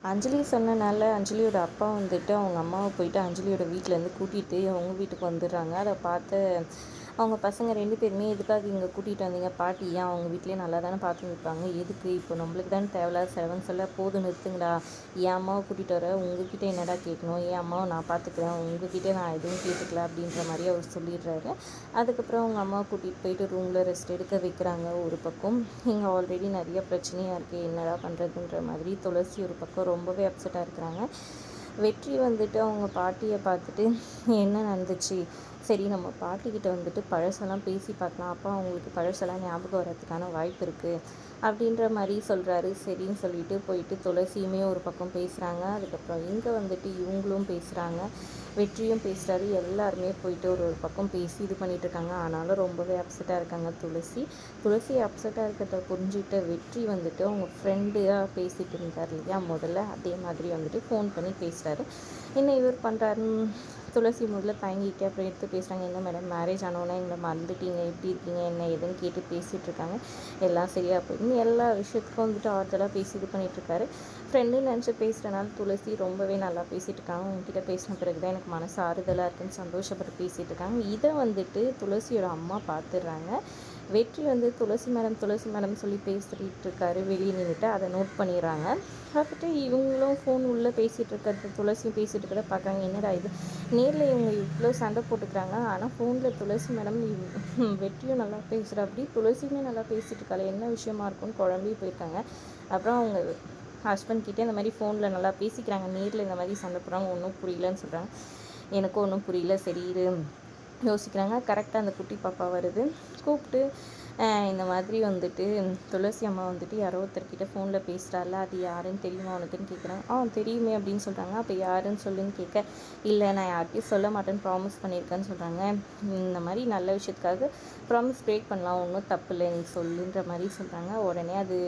அஞ்சலி சொன்னனால அஞ்சலியோட அப்பா வந்துட்டு அவங்க அம்மாவை போயிட்டு அஞ்சலியோட வீட்டிலேருந்து கூட்டிகிட்டு அவங்க வீட்டுக்கு வந்துடுறாங்க. அதை பார்த்து அவங்க பசங்க 2 பேருமே, எதுக்காக இங்கே கூட்டிகிட்டு வந்தீங்க பாட்டி? ஏன் அவங்க வீட்லேயே நல்லா தானே பார்த்து நிற்பாங்க, எதுக்கு இப்போ நம்மளுக்கு தானே தேவையில்லாத செலவுன்னு சொல்ல, போதும் நிறுத்துங்கடா, என் அம்மாவை கூட்டிகிட்டு வர உங்ககிட்ட என்னடா கேட்கணும், என் அம்மாவை நான் பார்த்துக்கிறேன், உங்ககிட்ட நான் எதுவும் கேட்டுக்கல அப்படின்ற மாதிரி அவர் சொல்லிடுறாரு. அதுக்கப்புறம் அவங்க அம்மாவை கூட்டிகிட்டு போயிட்டு ரூமில் ரெஸ்ட் எடுக்க வைக்கிறாங்க. ஒரு பக்கம் இங்கே ஆல்ரெடி நிறைய பிரச்சனையாக இருக்குது, என்னடா பண்ணுறதுன்ற மாதிரி துளசி ஒரு பக்கம் ரொம்பவே அப்செட்டாக இருக்கிறாங்க. வெற்றி வந்துட்டு அவங்க பாட்டியை பார்த்துட்டு, என்ன நடந்துச்சு, சரி நம்ம பாட்டிக்கிட்ட வந்துட்டு பழசெல்லாம் பேசி பார்க்கலாம், அப்போ அவங்களுக்கு பழசெல்லாம் ஞாபகம் வர்றதுக்கான வாய்ப்பு இருக்குது அப்படின்ற மாதிரி சொல்கிறாரு. சரின்னு சொல்லிட்டு போயிட்டு துளசியுமே ஒரு பக்கம் பேசுகிறாங்க. அதுக்கப்புறம் இங்கே வந்துட்டு இவங்களும் பேசுகிறாங்க, வெற்றியும் பேசுகிறாரு. எல்லாருமே போயிட்டு ஒரு பக்கம் பேசி இது பண்ணிகிட்ருக்காங்க. ஆனாலும் ரொம்பவே அப்செட்டாக இருக்காங்க துளசி அப்செட்டாக இருக்கிறத புரிஞ்சுக்கிட்ட வெற்றி வந்துட்டு அவங்க ஃப்ரெண்டாக பேசிகிட்டு இருந்தார் இல்லையா முதல்ல, அதே மாதிரி வந்துட்டு ஃபோன் பண்ணி பேசுகிறாரு. என்ன இவர் பண்ணுறாருன்னு துளசி முதல்ல தயங்கிட்டு அப்புறம் எடுத்து பேசுகிறாங்க. என்ன மேடம், மேரேஜ் ஆனோன்னே எங்களை மறந்துட்டீங்க, எப்படி இருக்கீங்க, என்ன எதுன்னு கேட்டு பேசிகிட்டு இருக்காங்க. எல்லாம் சரியாக போயிடும், எல்லா விஷயத்துக்கும் வந்துட்டு ஆறுதலாக பேசி இது பண்ணிகிட்ருக்காரு. ஃப்ரெண்டுன்னு நினச்சி பேசுகிறனால துளசி ரொம்பவே நல்லா பேசிகிட்டு இருக்காங்க. உங்ககிட்ட பேசின பிறகு தான் எனக்கு மனசு ஆறுதலாக இருக்குன்னு சந்தோஷப்பட்டு பேசிகிட்டு இருக்காங்க. இதை வந்துட்டு துளசியோட அம்மா பார்த்துடுறாங்க. வெற்றி வந்து துளசி மேடம் சொல்லி பேசிகிட்டு இருக்காரு வெளியே நின்றுட்டு, அதை நோட் பண்ணிடுறாங்க. பார்த்துட்டு இவங்களும் ஃபோன் உள்ளே பேசிகிட்டு இருக்கிறது, துளசியும் பேசிகிட்டு இருக்கிறத பார்க்குறாங்க. என்னடா இது, நேரில் இவங்க இவ்வளோ சண்டை போட்டுக்கிறாங்க, ஆனால் ஃபோனில் துளசி மேடம் வெற்றியும் நல்லா பேசுகிறா, அப்படி துளசியுமே நல்லா பேசிகிட்டு இருக்காள், என்ன விஷயமா இருக்கும்னு குழம்பி போயிருக்காங்க. அப்புறம் அவங்க ஹஸ்பண்ட் கிட்டே இந்த மாதிரி ஃபோனில் நல்லா பேசிக்கிறாங்க, நேரில் இந்த மாதிரி சண்டை போடுறாங்க, ஒன்றும் புரியலன்னு சொல்கிறாங்க. எனக்கும் ஒன்றும் புரியல, சரி யோசிக்கிறாங்க. கரெக்டாக அந்த குட்டி பாப்பா வருது. கூப்பிட்டு இந்த மாதிரி வந்துட்டு துளசி அம்மா வந்துட்டு யாரோ ஒருத்தர்கிட்ட ஃபோனில் பேசுகிறாள்ல, அது யாருன்னு தெரியுமா உனக்குன்னு கேட்குறாங்க. தெரியுமே அப்படின்னு சொல்கிறாங்க. அப்போ யாருன்னு சொல்லுன்னு கேட்க, இல்லை நான் யார்கிட்டையும் சொல்ல மாட்டேன்னு ப்ராமிஸ் பண்ணியிருக்கேன்னு சொல்கிறாங்க. இந்த மாதிரி நல்ல விஷயத்துக்காக ப்ராமிஸ் பிரேக் பண்ணலாம், ஒன்றும் தப்பு இல்லை நீ சொல்லுன்ற மாதிரி சொல்கிறாங்க. உடனே அது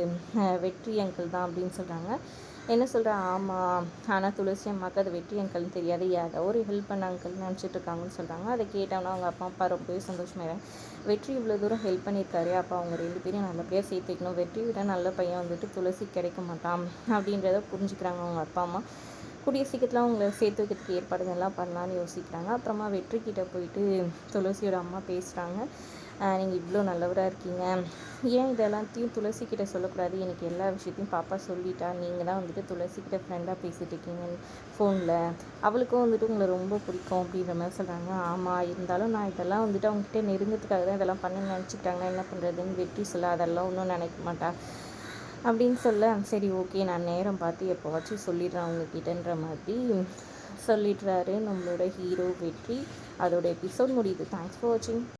வெற்றி அங்கிள் தான் அப்படின்னு சொல்கிறாங்க. என்ன சொல்கிறேன், ஆமாம், ஆனால் துளசி அம்மாவுக்கு அது வெற்றி அங்கிள்னு தெரியாது, யாரோ ஒரு ஹெல்ப் பண்ண அங்கிள்னு நினச்சிட்டு இருக்காங்கன்னு சொல்கிறாங்க. அதை கேட்டோன்னா அவங்க அப்பா ரொம்பவே சந்தோஷமாயிடும். வெற்றி இவ்வளோ தூரம் ஹெல்ப் பண்ணியிருக்காரு, அப்போ அவங்க 2 பேரையும் நல்லபடியாக சேர்த்து வைக்கணும், வெற்றி விட நல்ல பையன் வந்துட்டு துளசி கிடைக்க மாட்டான் அப்படின்றத புரிஞ்சுக்கிறாங்க அவங்க அப்பா அம்மா. கூடிய சீக்கிரத்தில் அவங்கள சேர்த்து வைக்கிறதுக்கு ஏற்பாடுகள்லாம் பண்ணலான்னு யோசிக்கிறாங்க. அப்புறமா வெற்றிக்கிட்ட போயிட்டு துளசியோட அம்மா பேசுகிறாங்க. நீங்கள் இவ்வளோ நல்லவராக இருக்கீங்க, ஏன் இதெல்லாத்தையும் துளசிக்கிட்ட சொல்லக்கூடாது, எனக்கு எல்லா விஷயத்தையும் பாப்பா சொல்லிட்டா, நீங்கள் தான் வந்துட்டு துளசிக்கிட்ட ஃப்ரெண்டாக பேசிகிட்டு இருக்கீங்க ஃபோனில், அவளுக்கும் வந்துட்டு உங்களை ரொம்ப பிடிக்கும் அப்படின்ற மாதிரி சொல்கிறாங்க. ஆமாம், இருந்தாலும் நான் இதெல்லாம் வந்துட்டு அவங்ககிட்ட நெருங்கிறதுக்காக தான் இதெல்லாம் பண்ண நினச்சிக்கிட்டாங்க, என்ன பண்ணுறதுன்னு வெற்றி சொல்ல, அதெல்லாம் ஒன்றும் நினைக்க மாட்டா அப்படின்னு சொல்ல, சரி ஓகே நான் நேரம் பார்த்து எப்போவாச்சும் சொல்லிடுறேன் அவங்கக்கிட்டன்ற மாதிரி சொல்லிடுறாரு நம்மளோட ஹீரோ வெற்றி. அதோட எபிசோட் முடியுது. தேங்க்ஸ் ஃபார் வாட்சிங்.